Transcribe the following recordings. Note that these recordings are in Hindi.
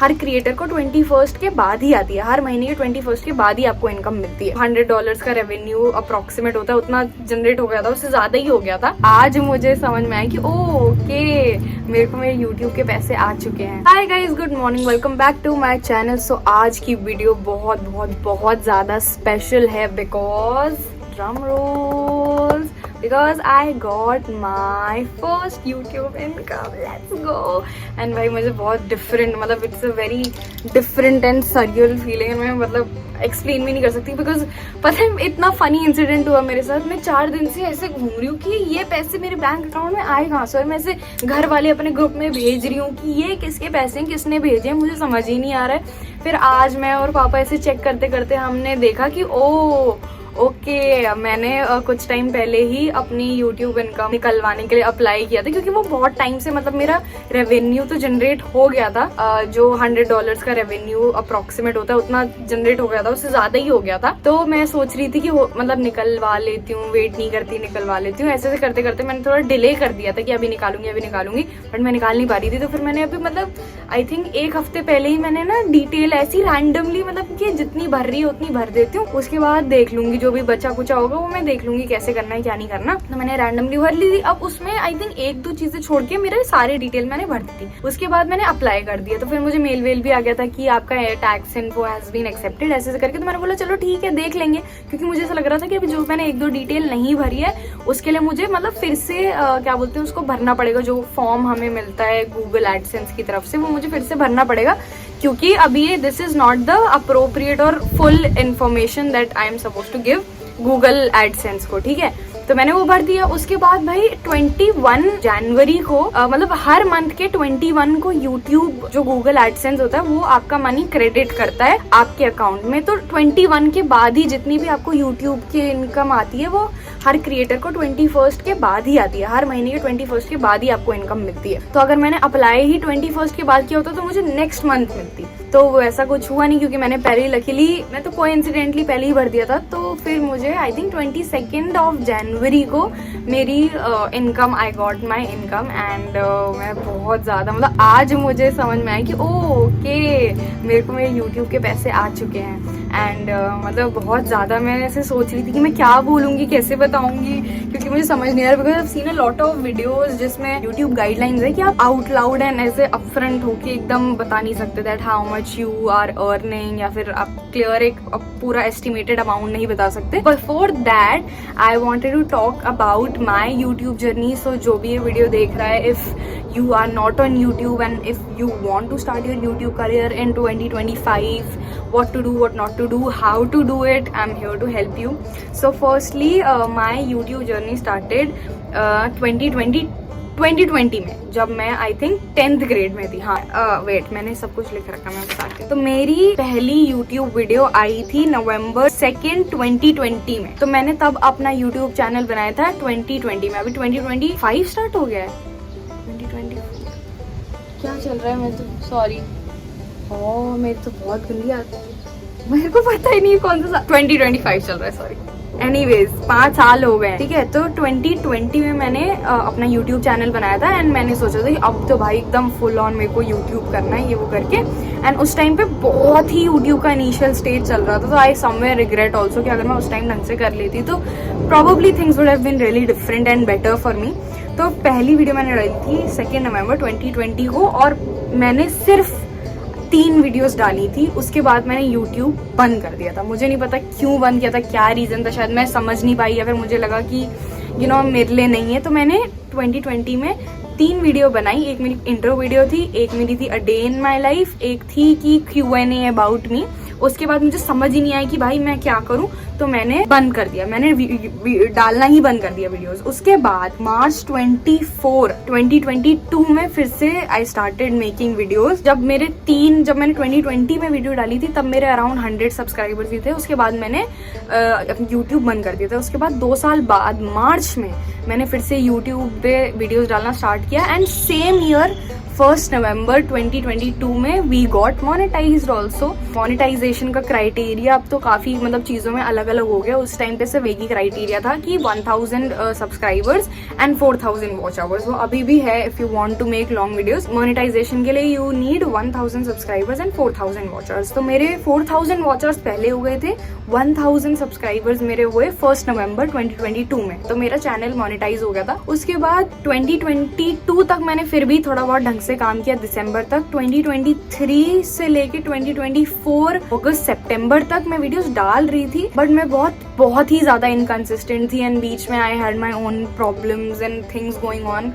हर क्रिएटर को 21st के बाद ही आती है, हर महीने के 21st के बाद ही आपको इनकम मिलती है। $100 का रेवेन्यू अप्रोक्सीमेट होता है, उतना जनरेट हो गया था, उससे ज्यादा ही हो गया था। आज मुझे समझ में आया कि ओके मेरे को मेरे यूट्यूब के पैसे आ चुके हैं। Hi guys, good morning, welcome back to my channel. So आज की वीडियो बहुत बहुत बहुत ज्यादा स्पेशल है because drum rolls, because I got my first YouTube income, let's go। and भाई मुझे बहुत डिफरेंट, मतलब it's a very different and surreal feeling. मैं मतलब एक्सप्लेन भी नहीं कर सकती बिकॉज पता है इतना फनी इंसिडेंट हुआ मेरे साथ। मैं 4 दिन से ऐसे घूम रही हूँ कि ये पैसे मेरे बैंक अकाउंट में आए कहाँ से, और मैं ऐसे घर वाले अपने ग्रुप में भेज रही हूँ कि ये किसके पैसे हैं, किसने भेजे हैं, मुझे समझ ही नहीं आ रहा है। फिर आज मैं और पापा ऐसे चेक करते करते हमने देखा कि ओके मैंने कुछ टाइम पहले ही अपनी YouTube इनकम निकलवाने के लिए अप्लाई किया था, क्योंकि वो बहुत टाइम से मतलब मेरा रेवेन्यू तो जनरेट हो गया था। जो $100 का रेवेन्यू अप्रोक्सीमेट होता है उतना जनरेट हो गया था, उससे ज्यादा ही हो गया था। तो मैं सोच रही थी कि मतलब निकलवा लेती हूँ, वेट नहीं करती, निकलवा लेती हूँ। ऐसे करते करते मैंने थोड़ा डिले कर दिया था कि अभी निकालूंगी, बट मैं निकाल नहीं पा रही थी। तो फिर मैंने अभी मतलब आई थिंक 1 हफ्ते पहले ही मैंने ना डिटेल ऐसी रैंडमली मतलब कि जितनी भर रही है उतनी भर देती हूँ, उसके बाद देख लूंगी जो भी बचा कुचा होगा वो मैं देख लूंगी कैसे करना है क्या नहीं करना। तो मैंने रैंडमली भर ली थी। अब उसमें आई थिंक 1-2 चीजें छोड़ के मेरे सारे डिटेल मैंने भर दी थी। उसके बाद मैंने अप्लाई कर दिया। तो फिर मुझे मेल वेल भी आ गया था कि आपका tax info has been accepted, ऐसे करके। तो मैंने बोला चलो ठीक है देख लेंगे, क्योंकि मुझे ऐसा लग रहा था कि अभी जो मैंने 1-2 डिटेल नहीं भरी है उसके लिए मुझे मतलब फिर से क्या बोलते हैं उसको भरना पड़ेगा। जो फॉर्म हमें मिलता है गूगल एडसेंस की तरफ से वो मुझे फिर से भरना पड़ेगा, क्योंकि अभी ये this is not the appropriate और full information that I am suppose to give Google AdSense को, ठीक है। तो मैंने वो भर दिया। उसके बाद भाई 21 जनवरी को मतलब हर मंथ के 21 को यूट्यूब जो गूगल एडसेंस होता है वो आपका मनी क्रेडिट करता है आपके अकाउंट में। तो 21 के बाद ही जितनी भी आपको यूट्यूब की इनकम आती है वो हर क्रिएटर को 21st के बाद ही आती है, हर महीने के 21st के बाद ही आपको इनकम मिलती है। तो अगर मैंने अप्लाई ही 21st के बाद किया होता तो मुझे नेक्स्ट मंथ मिलती। तो वैसा कुछ हुआ नहीं, क्योंकि मैंने पहले ही लकीली मैं तो कोइंसिडेंटली पहले ही भर दिया था। तो फिर मुझे आई थिंक 22 जनवरी को मेरी income, I got my income. And मैं बहुत ज्यादा मतलब आज मुझे समझ में आया कि ओके मेरे को मेरे यूट्यूब के पैसे आ चुके हैं। एंड मतलब बहुत ज्यादा मैं ऐसे सोच रही थी कि मैं क्या बोलूंगी, कैसे बताऊंगी, क्योंकि मुझे समझ नहीं आ रहा। Because I have seen a lot of videos जिसमें यूट्यूब गाइडलाइंस है कि आप आउट लाउड एंड ऐसे अपफ्रंट होके एकदम बता नहीं सकते that how much you are earning, या फिर आप क्लियर एक पूरा एस्टिमेटेड अमाउंट नहीं बता सकते। But for that I wanted to talk about my YouTube journey. So जो भी ये वीडियो देख रहा है, if you are not on YouTube and if you want to start your YouTube career in 2025, what to do, what not to do, how to do it, I'm here to help you. So firstly my YouTube journey started 2020 में, जब मैं आई थिंक 10th ग्रेड में थी। हाँ वेट मैंने सब कुछ लिख रखा, मैं बताती हूँ। तो मेरी पहली YouTube वीडियो आई थी November 2nd 2020 में। तो मैंने तब अपना YouTube चैनल बनाया था 2020 में। अभी 2025 स्टार्ट हो गया है, 2024 क्या चल रहा है, मैं तो सॉरी मेरी तो बहुत गंदी आती है, मेरे को पता ही नहीं कौन सा 2025 चल रहा है, सॉरी। एनीवेज 5 साल हो गए, ठीक है। तो 2020 में मैंने अपना YouTube चैनल बनाया था। एंड मैंने सोचा था कि अब तो भाई एकदम फुल ऑन मेरे को YouTube करना है, ये वो करके। एंड उस टाइम पे बहुत ही YouTube का इनिशियल स्टेज चल रहा था। तो आई समवेयर रिग्रेट ऑल्सो कि अगर मैं उस टाइम ढंग से कर लेती तो probably things would have been really different and better for me. तो पहली वीडियो मैंने डाली थी 2 नवंबर 2020 को, और मैंने सिर्फ 3 वीडियोस डाली थी। उसके बाद मैंने YouTube बंद कर दिया था। मुझे नहीं पता क्यों बंद किया था, क्या रीजन था, शायद मैं समझ नहीं पाई, या फिर मुझे लगा कि मेरे लिए नहीं है। तो मैंने 2020 में 3 वीडियो बनाई। एक मेरी इंट्रो वीडियो थी, एक मेरी थी a day in my life, एक थी कि Q&A अबाउट मी। उसके बाद मुझे समझ ही नहीं आया कि भाई मैं क्या करूं, तो मैंने बंद कर दिया, मैंने डालना ही बंद कर दिया वीडियोस। उसके बाद मार्च 24 2022 में फिर से आई स्टार्टेड मेकिंग वीडियोस। जब मैंने 2020 में वीडियो डाली थी तब मेरे अराउंड 100 सब्सक्राइबर्स ही थे। उसके बाद मैंने यूट्यूब बंद कर दिया था। उसके बाद 2 साल बाद मार्च में मैंने फिर से यूट्यूब पे वीडियोस डालना स्टार्ट किया। एंड सेम ईयर 1 नवंबर 2022 में we got monetised also. Monetisation का क्राइटेरिया अब तो काफी मतलब चीजों में अलग अलग अलग हो गया। उस टाइम पे सिर्फ एक ही क्राइटेरिया था कि 1000 सब्सक्राइबर्स एंड 4000 वॉच आवर्स, वो अभी भी है। If you want to make long videos, monetisation के लिए you need 1000 subscribers and 4000 watch hours. तो मेरे 4000 वॉच आवर्स पहले हो गए थे, 1000 सब्सक्राइबर्स मेरे हुए 1 नवंबर 2022 में, तो मेरा चैनल मोनेटाइज हो गया था। उसके बाद 2022 तक मैंने फिर भी थोड़ा बहुत ढंग से काम किया, दिसंबर तक। 2023 से लेके 2024 अगस्त सितंबर तक मैं वीडियोस डाल रही थी, बट मैं बहुत ही ज्यादा इनकंसिस्टेंट थी एंड बीच में I had my own problems and things going on.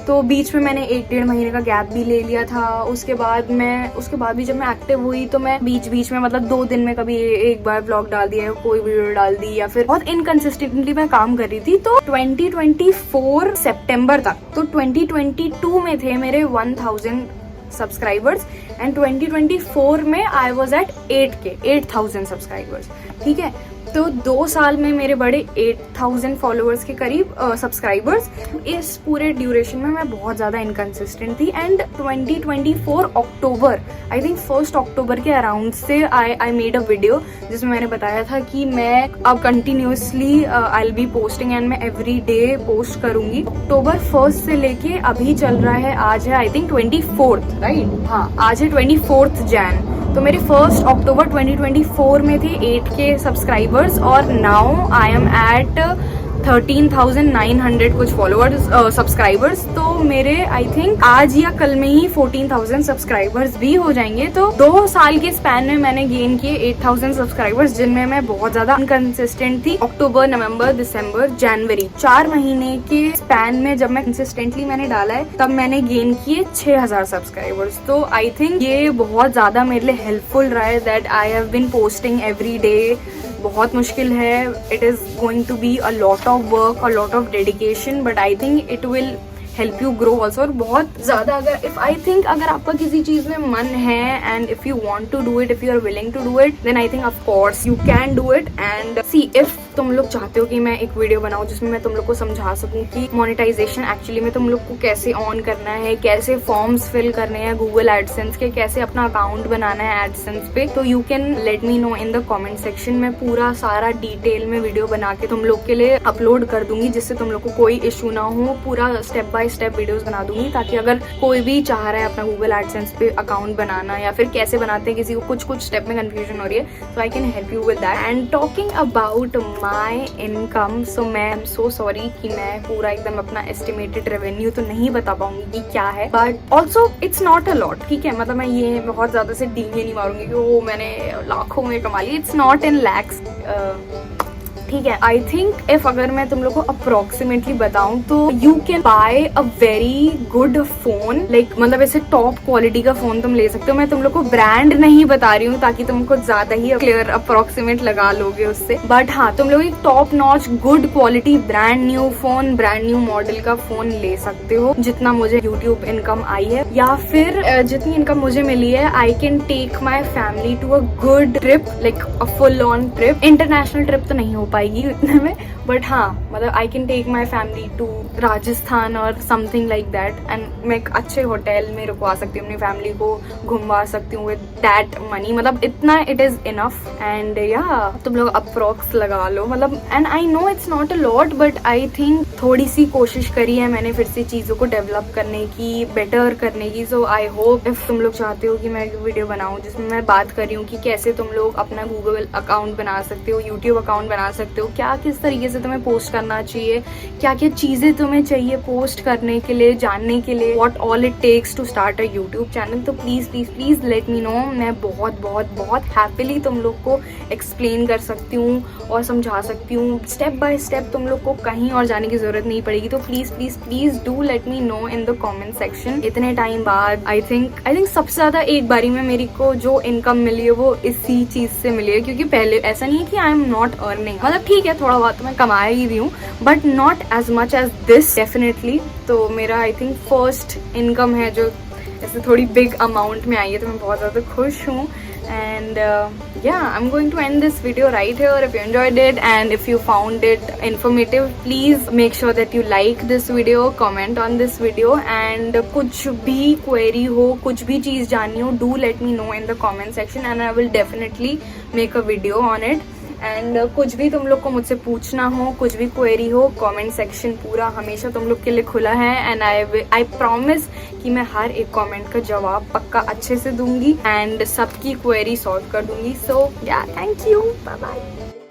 तो बीच में मैंने 1-1.5 महीने का गैप भी ले लिया था। उसके बाद भी जब मैं एक्टिव हुई तो मैं बीच में मतलब 2 दिन में कभी एक बार ब्लॉग डाल दिया, कोई वीडियो डाल दी, या फिर बहुत इनकंसिस्टेंटली मैं काम कर रही थी। तो 2024 सितंबर तक, तो 2022 में थे मेरे 1000 सब्सक्राइबर्स एंड 2024 में आई वॉज एट 8000 सब्सक्राइबर्स। ठीक है, तो 2 साल में मेरे बड़े 8000 फॉलोअर्स के करीब सब्सक्राइबर्स। इस पूरे ड्यूरेशन में मैं बहुत ज़्यादा इनकंसिस्टेंट थी एंड 2024 अक्टूबर, आई थिंक 1 अक्टूबर के अराउंड से आई मेड अ वीडियो जिसमें मैंने बताया था कि मैं अब continuously I will be posting and मैं एवरी डे पोस्ट करूंगी। अक्टूबर 1 से लेके अभी चल रहा है, आज है आई थिंक 24th, राइट? हाँ, आज है 24th जैन। तो मेरे 1 अक्टूबर 2024 में थे 8K सब्सक्राइबर्स और नाउ आई एम एट 13,900 कुछ फॉलोअर्स सब्सक्राइबर्स। तो मेरे आई थिंक आज या कल में ही 14,000 सब्सक्राइबर्स भी हो जाएंगे। तो 2 साल के स्पैन में मैंने गेन किए 8,000 सब्सक्राइबर्स, जिनमें मैं बहुत ज्यादा इनकंसिस्टेंट थी। अक्टूबर, नवंबर, दिसंबर, जनवरी, 4 महीने के स्पैन में जब मैं कंसिस्टेंटली मैंने डाला है, तब मैंने गेन किए 6,000 सब्सक्राइबर्स। तो आई थिंक ये बहुत ज्यादा मेरे लिए हेल्पफुल रहा है that I have been posting every day. बहुत मुश्किल है, it is going to be a lot of work, a lot of dedication, but I think it will help you grow also. और बहुत ज्यादा अगर आपका किसी चीज में मन है and if you want to do it, if you are willing to do it, then I think of course you can do it. And see, if तुम लोग चाहते हो कि मैं एक वीडियो बनाऊं जिसमें मैं तुम लोग को समझा सकूं कि मोनेटाइजेशन एक्चुअली में तुम लोग को कैसे ऑन करना है, कैसे फॉर्म्स फिल करने हैं गूगल एडसेंस के, कैसे अपना अकाउंट बनाना है एडसेंस पे, तो you can let me no in the comment section. मैं पूरा सारा डिटेल में वीडियो बना के तुम लोग के लिए अपलोड कर दूंगी, जिससे तुम लोग को कोई इशू ना हो। पूरा स्टेप बाय स्टेप वीडियोस बना दूंगी, ताकि अगर कोई भी चाह रहा है अपना गूगल एडसेंस पे अकाउंट बनाना या फिर कैसे बनाते हैं, किसी को कुछ स्टेप में कंफ्यूजन हो रही है, तो I can help you with that. And talking about my income, so मैं एम सो सॉरी कि मैं पूरा एकदम अपना एस्टिमेटेड रेवेन्यू तो नहीं बता पाऊंगी कि क्या है, but also it's not a lot. ठीक है, मतलब मैं ये बहुत ज्यादा से डींगे नहीं मारूंगी कि वो मैंने लाखों में कमा लिया, इट्स नॉट इन लैक्स। ठीक है, आई थिंक इफ अगर मैं तुम लोग को अप्रोक्सीमेटली बताऊं तो you can buy a very good phone, like मतलब ऐसे टॉप क्वालिटी का फोन तुम ले सकते हो। मैं तुम लोग को ब्रांड नहीं बता रही हूँ ताकि तुमको ज्यादा ही क्लियर अप्रोक्सीमेट लगा लोगे उससे, बट हाँ, तुम लोग एक top notch good quality brand new phone, brand new model का फोन ले सकते हो। जितना मुझे यूट्यूब इनकम आई है या फिर जितनी इनकम मुझे मिली है, I can take my family to a good trip, like a full on trip. International trip तो नहीं हो पाएगी उतने में, बट हाँ, मतलब I can take my family to Rajasthan और समथिंग लाइक दैट, एंड मैं एक अच्छे होटल में रुकवा सकती हूँ, अपनी फैमिली को घुमवा सकती हूँ विद दैट मनी। मतलब इतना इट इज इनफ। एंड या तुम लोग अप्रोक्स लगा लो, मतलब and I know it's not a lot, but I think थोड़ी सी कोशिश करी है मैंने फिर से चीजों को डेवलप करने की, बेटर करने की। सो आई होप इफ तुम लोग चाहते हो कि मैं एक वीडियो बनाऊं जिसमें मैं बात कर रही हूँ कि कैसे तुम लोग अपना गूगल अकाउंट बना सकते हो, यूट्यूब अकाउंट बना सकते हो, क्या किस तरीके से तुम्हें पोस्ट करना चाहिए, क्या क्या चीजें तुम्हें चाहिए पोस्ट करने के लिए, जानने के लिए, what all it takes to start a YouTube channel, तो please please please let me know. मैं बहुत बहुत बहुत हैप्पीली तुम लोग को एक्सप्लेन कर सकती हूँ और समझा सकती हूँ स्टेप बाय स्टेप। तुम लोग को कहीं और जाने की जरूरत नहीं पड़ेगी। तो please please please do let me no in the comment section. इतने टाइम बाद आई थिंक सबसे ज्यादा एक बारी में मेरी को जो इनकम मिली है वो इसी चीज से मिली है, क्योंकि पहले ऐसा नहीं है कि आई एम नॉट अर्निंग, मतलब ठीक है थोड़ा बहुत मैं कमा ही रही हूँ, but not as much as this definitely. तो मेरा आई थिंक फर्स्ट इनकम है जो ऐसे थोड़ी बिग अमाउंट में आई है, तो मैं बहुत ज़्यादा खुश हूँ। And yeah, I'm going to end this video right here. If you enjoyed it and if you found it informative, please make sure that you like this video, comment on this video, and कुछ भी query हो, कुछ भी चीज़ जाननी हो, do let me know in the comment section and I will definitely make a video on it. And कुछ भी तुम लोग को मुझसे पूछना हो, कुछ भी क्वेरी हो, कमेंट सेक्शन पूरा हमेशा तुम लोग के लिए खुला है। एंड आई प्रॉमिस कि मैं हर एक कमेंट का जवाब पक्का अच्छे से दूंगी एंड सबकी क्वेरी सॉल्व कर दूंगी। सो या थैंक यू, बाय बाय।